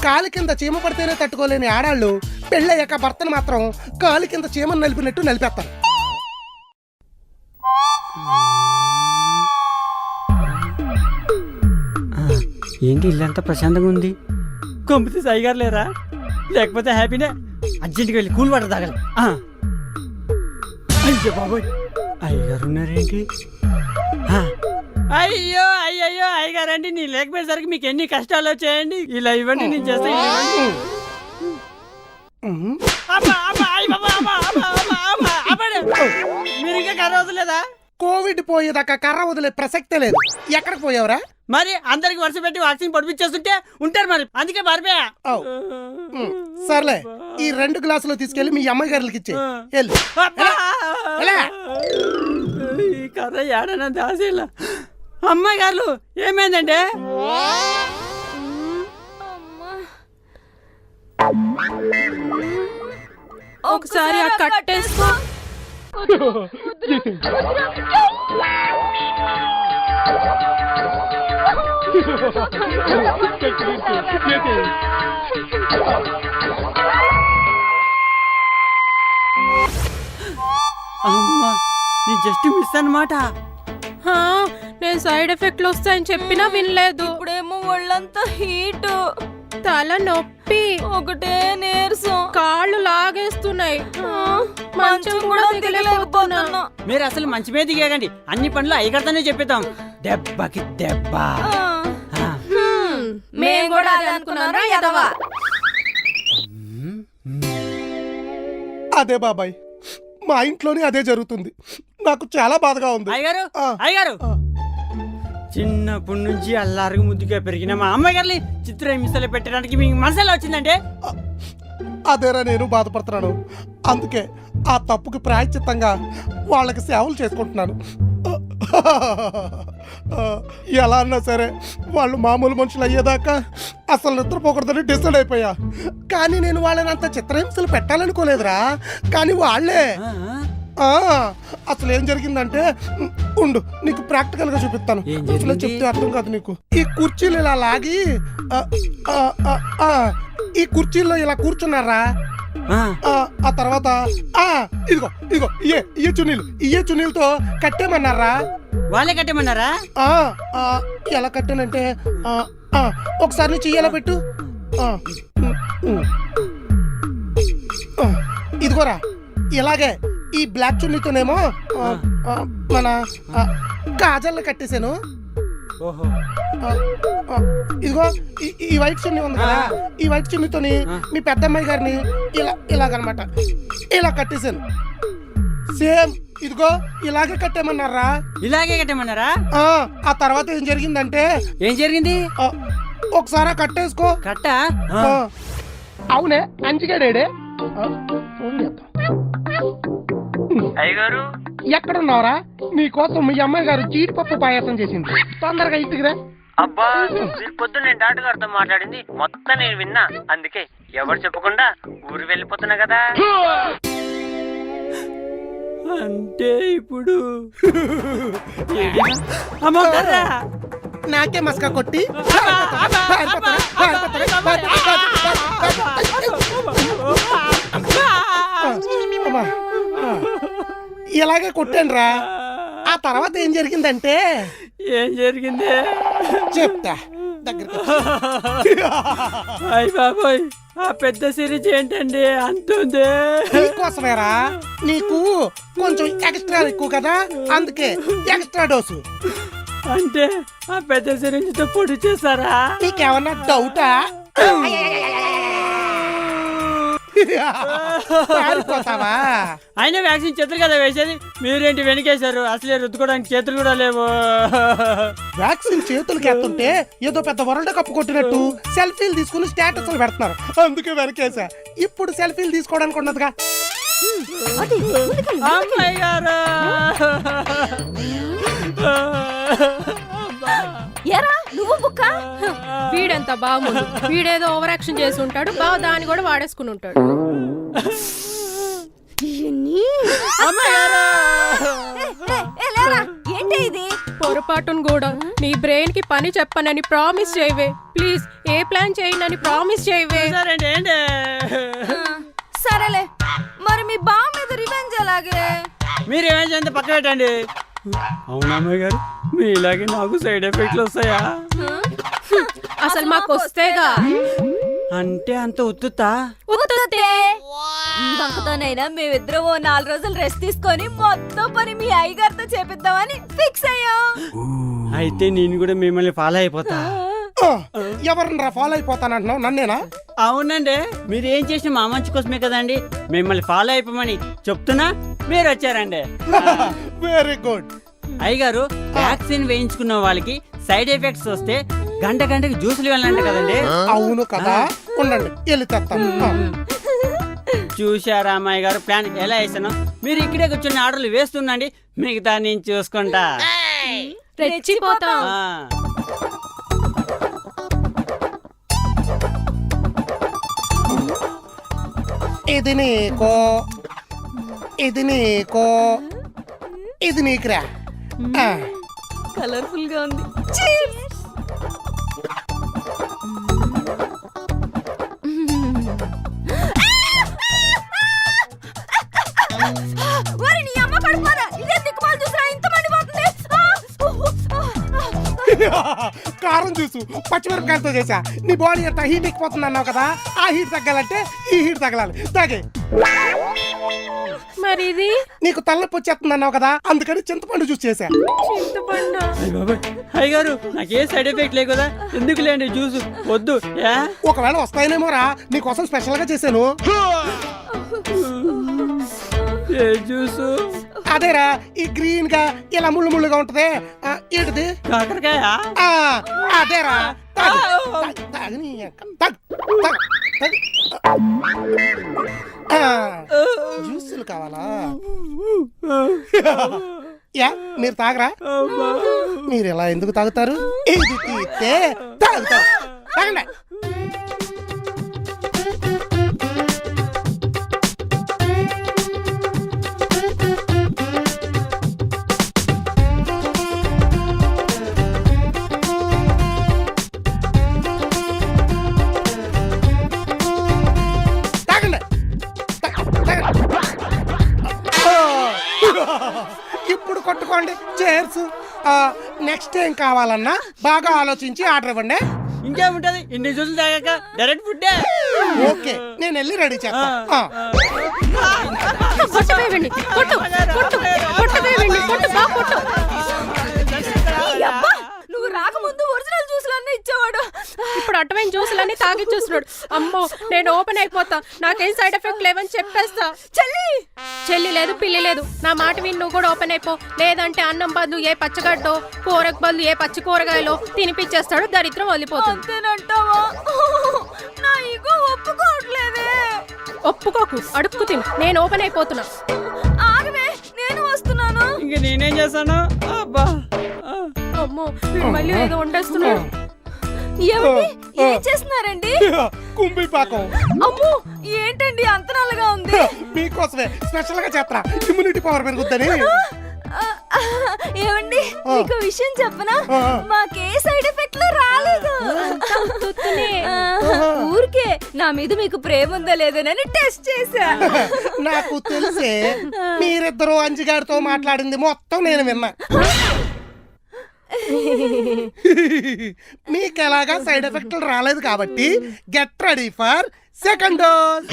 కాలి కింద చీమ పడితేనే తట్టుకోలేని ఆడాళ్ళు పెళ్ళయ్యాక భర్తను మాత్రం కాలి కింద చీమను నలిపినట్టు నలిపేస్తారు. ఏంటి ఇల్లంతా ప్రశాంతంగా ఉంది? కొంపతి సాయిగారు లేరా? లేకపోతే హ్యాపీనే. అర్జెంట్గా వెళ్ళి కూల్ వాటర్ తాగాలి. అయ్యో బాబోయ్, అయ్యగారు ఉన్నారేంటి? అయ్యో అయ్యయ్యో అయ్యగారండి, నీ లేకపోయేసరికి మీకు ఎన్ని కష్టాలు వచ్చాయండి. ఇలా ఇవ్వండి, నేను చేస్తా. మీరు ఇంకా కర్ర వదలేదా? కోవిడ్ పోయేదాకా కర్ర వదిలే ప్రసక్తే లేదు. ఎక్కడికి పోయావరా? మరి అందరికి వరుస పెట్టి వాక్సిన్ పొడిపించేస్తుంటే ఉంటారు, మరి అందుకే మారిపోయా. సర్లే, ఈ 2 గ్లాసులు తీసుకెళ్లి మీ అమ్మాయి గారికి ఇచ్చే. ఈ కర్ర ఏడనా దాసేలా. అమ్మాయి గారు ఏమైందండి? ఒకసారి ఆ కట్టేసుకో. అమ్మా, నీ జస్ట్ మిస్ అన్నమాట. నేను సైడ్ ఎఫెక్ట్లు వస్తాయని చెప్పినా వినలేదు. ఇప్పుడేమో ఒళ్ళంతా హీట్, తల నొప్పి, ఒకటే నీరసం, కాళ్ళు లాగేస్తున్నాయి, మంచం కూడా దిగలేకపోతున్నా. మీరు అసలు మంచి మీద దిగేయండి, అన్ని పనులు అయ్యగారితోనే చెప్పేద్దాం. దెబ్బకి దెబ్బ. మేము కూడా అదే అనుకున్నారా యదవా? అదే బాబాయ్, మా ఇంట్లోనే అదే జరుగుతుంది. నాకు చాలా బాధగా ఉంది. అయ్యగారు అయ్యగారు, చిన్నప్పటి నుంచి అల్లారుగు ముద్దుగా పెరిగిన మా అమ్మగారిని చిత్రహింసలు పెట్టడానికి మీకు మనసులో వచ్చిందంటే అదేరా నేను బాధపడుతున్నాను. అందుకే ఆ తప్పుకి ప్రాయశ్చిత్తంగా వాళ్ళకి సేవలు చేసుకుంటున్నాను. ఎలా అన్నా సరే వాళ్ళు మామూలు మనుషులు అయ్యేదాకా అసలు నిద్రపోకూడదని డిసైడ్ అయిపోయా. కానీ నేను వాళ్ళని అంత చిత్రహింసలు పెట్టాలనుకోలేదురా. కానీ వాళ్ళే. అసలు ఏం జరిగిందంటే, ఉండు నీకు ప్రాక్టికల్ గా చూపిస్తాను. అసలు చెప్తే అర్థం కాదు నీకు. ఈ కుర్చీలు ఇలా లాగి ఈ కుర్చీల్లో ఇలా కూర్చున్నారా. ఆ తర్వాత ఇదిగో ఇదిగో ఇయ్యే చున్నీలతో కట్టేమన్నారా. వాళ్ళే కట్టేమన్నారా? ఎలా కట్టానంటే, ఒకసారి నీ చెయ్యేలా పెట్టు. ఇదిగోరా, ఇలాగే ఈ బ్లాక్ చున్నీతోనేమో మన కాజల్ని కట్టేశాను. ఇదిగో ఈ వైట్ చున్నీ ఉంది కదా, ఈ వైట్ చున్నీతోని మీ పెద్దమ్మాయి గారిని ఇలాగనమాట ఇలా కట్టేశాను. సేమ్ ఇదిగో ఇలాగే కట్టేమన్నారా. ఇలాగే కట్టేమన్నారా? ఆ తర్వాత ఏం జరిగిందంటే, ఏం జరిగింది? ఒకసారి కట్టేసుకో. కట్ట? అవునే, అంచిగాడే. అయ్యగారు ఎక్కడున్నావురా? నీకోసం మీ అమ్మాయి గారు జీడిపప్పు పాయసం చేసింది. తొందరగా ఇంటికిరా. అబ్బా, మీరు పొద్దున్న నేను డాక్టర్ గారితో మాట్లాడింది మొత్తం నేను విన్నా. అందుకే ఎవరు చెప్పకుండా ఊరు వెళ్ళిపోతున్నా కదా. అంటే ఇప్పుడు నాకే మస్కా కొట్టి ఇలాగే కొట్టాను రా. ఆ తర్వాత ఏం జరిగిందంటే, ఏం జరిగింది చెప్తా దగ్గర. అయ్య బాబోయ్, ఆ పెద్ద సిరీస్ ఏంటండి అంటుంది? నీకోసమేరా, నీకు కొంచెం ఎక్స్ట్రా ఎక్కువ కదా, అందుకే ఎక్స్ట్రా డోసు. అంటే ఆ పెద్ద సిరీస్ తో పొడి చేస్తారా? నీకేమన్నా డౌటా? అయినా వ్యాక్సిన్ చేతులు కదా వేసేది, మీరేంటి వెనకేశారు? అసలే రుద్దుకోవడానికి చేతులు కూడా లేవు. వ్యాక్సిన్ చేతులకి ఎత్తుంటే ఏదో పెద్ద వరల్డ్ కప్ కొట్టినట్టు సెల్ఫీలు తీసుకుని స్టేటస్ పెడుతున్నారు, అందుకే వెనకేసా. ఇప్పుడు సెల్ఫీలు తీసుకోవడానికి ఉన్నదిగా. అమ్మాయి గారు, ఎరా నువ్వు బుక్క. వీడంతా బాగుండు, వీడేదో ఓవర్ యాక్షన్ చేసి ఉంటాడు, బాగా దాన్ని కూడా వాడేసుకుని ఉంటాడు. ఏంటి ఇది? పొరపాటును కూడా నీ బ్రెయిన్ కి పని చెప్పనని ప్రామిస్ చేయవే ప్లీజ్. ఏ ప్లాన్ చేయనని ప్రామిస్ చేయవే. సరేండి ఏంటి సరేలే, మరి మీ బావ మీద రివెంజ్ ఎలాగే? మీరు ఏమేం చేయండి పక్క పెట్టండి. అవునా అమ్మాయి గారు, మీ ఇలాగే నాకు సైడ్ ఎఫెక్ట్లు వస్తాయా? అసలు మాకు వస్తేగా. అంటే అంత ఉత్తుతా? బంకతోనైనా మేమిద్దరం 4 రోజులు రెస్ట్ తీసుకొని మొత్తం పని మీ అయ్యగారితో చేపిద్దామని ఫిక్స్ అయ్యాం. అయితే నేను కూడా మిమ్మల్ని ఫాలో అయిపోతా. ఎవరినరా ఫాలో అయిపోతానంటున్నావు? నన్నేనా? అవునండి, మీరు ఏం చేసిన మా మంచి కోసమే కదండి. మిమ్మల్ని ఫాలో అయిపోమని చెప్తున్నా, మీరు వచ్చారండి. Very good. అయ్యగారు, వ్యాక్సిన్ వేయించుకున్న వాళ్ళకి సైడ్ ఎఫెక్ట్స్ వస్తే గంటకి జ్యూసులు వెళ్ళండి కదండి. అవును కదా, ఉండండి వెళ్ళి తెస్తాను. చూశారా అమ్మాయి గారు ప్లాన్ ఎలా వేసాను? మీరు ఇక్కడే కూర్చొని ఆర్డర్లు వేస్తుండండి, మిగతా నేను చూసుకుంటా. రెచ్చిపోతాం. ఆ. ఇది నీకో, ఇది నీకో, ఇది నీకురా. కలర్ఫుల్ గా ఉంది. ఒరేయ్, నీ అమ్మ కడుపురా, ఇదే దిక్కుమాలు చూసినా ఇంత మండిపోతుంది. కారం చూసు పచ్చిమిరపకాయలతో చేసా. నీ బాడీ ఎంత హీట్ ఎక్కిపోతుంది అన్నావు కదా, ఆ హీట్ తగ్గాలంటే ఈ హీట్ తగలాలి. తాగే. మరి ఇది నీకు తలనొప్పి వచ్చేస్తుంది అన్నావు కదా, అందుకని చింతపండు జ్యూస్ చేసా. చింతపండు. అయ్యగారు, నాకే సైడ్ ఎఫెక్ట్ లేదు కదా, ఎందుకు లేండి జ్యూస్ వద్దు. ఒకవేళ వస్తాయనేమోరా, నీకోసం స్పెషల్ గా చేశాను. ఏ జ్యూసు? అదేరా, ఈ గ్రీన్ గా ఇలా ముళ్ళు ముళ్ళుగా ఉంటది. ఏంటిది? కాకరకాయ. అదేరా. జ్యూసులు కావాలా? యా, మీరు తాగరా? మీరు ఇలా ఎందుకు తాగుతారు? ఇది తీస్తే తాగుతారు. తాగండి. ఇప్పుడు కొట్టుకోండి. చేర్స్. నెక్స్ట్ ఏం కావాలన్నా బాగా ఆలోచించి ఆర్డర్ ఇవ్వండి. ఇంకేముంటది, ఇన్ని జ్యూసులు తాగాక డైరెక్ట్ ఫుడ్డే. ఓకే, నేను వెళ్ళి రెడీ చేస్తా. కొట్టవేయండి, కొట్టు కొట్టు కొట్టవేయండి, కొట్టు బా కొట్టు. అబ్బా, నువ్వు రాకముందు ఒరిజినల్ జ్యూసులన్నీ ఇచ్చేవాడు. ఇప్పుడు అటవైన జ్యూసులన్నీ తాగిచ్చేస్తున్నాడు. అమ్మో, నేను ఓపెన్ అయిపోతా. నాకేం సైడ్ ఎఫెక్ట్ లేవని చెప్పేస్తా. చెల్లి లేదు, పిల్లి లేదు. నా మాట విని నువ్వు కూడా ఓపెన్ అయిపో. లేదంటే అన్నం బదులు ఏ పచ్చగడ్డో, కూరకు బదులు ఏ పచ్చి కూరగాయలో తినిపించేస్తాడు. దరిద్రం వదిలిపోతుంది. అంతేనంటావా? నా ఈగో ఒప్పుకోవట్లేదే. ఒప్పుకోకు, అడుక్కు తిను. నేను ఓపెన్ అయిపోతున్నా. ఆగవే, నేను వస్తున్నాను. ఇంక నేనేం చేశాను? అబ్బా, అమ్మో, వీడు మళ్ళీ ఏదో వండేస్తున్నాడు. ఏమండి, ఏం చేస్తున్నారండి? కుంభీ పాకం. అమ్మో, ఏంటండి అంత నల్లగా ఉంది? మీకోసమే స్పెషల్ గా చేస్తా, ఇమ్యూనిటీ పవర్ పెరుగుద్దని. ఏమండి, మీకు విషయం చెప్పనా? మాకే సైడ్ ఎఫెక్ట్ రాలేదు. ఊరికే నా మీద మీకు ప్రేమ ఉందా లేదనని టెస్ట్ చేశా. నాకు తెలిసే మీరిద్దరూ అంజిగారితో మాట్లాడింది మొత్తం నేను విన్నా. మీకు ఎలాగా సైడ్ ఎఫెక్ట్లు రాలేదు కాబట్టి get ready for second dose.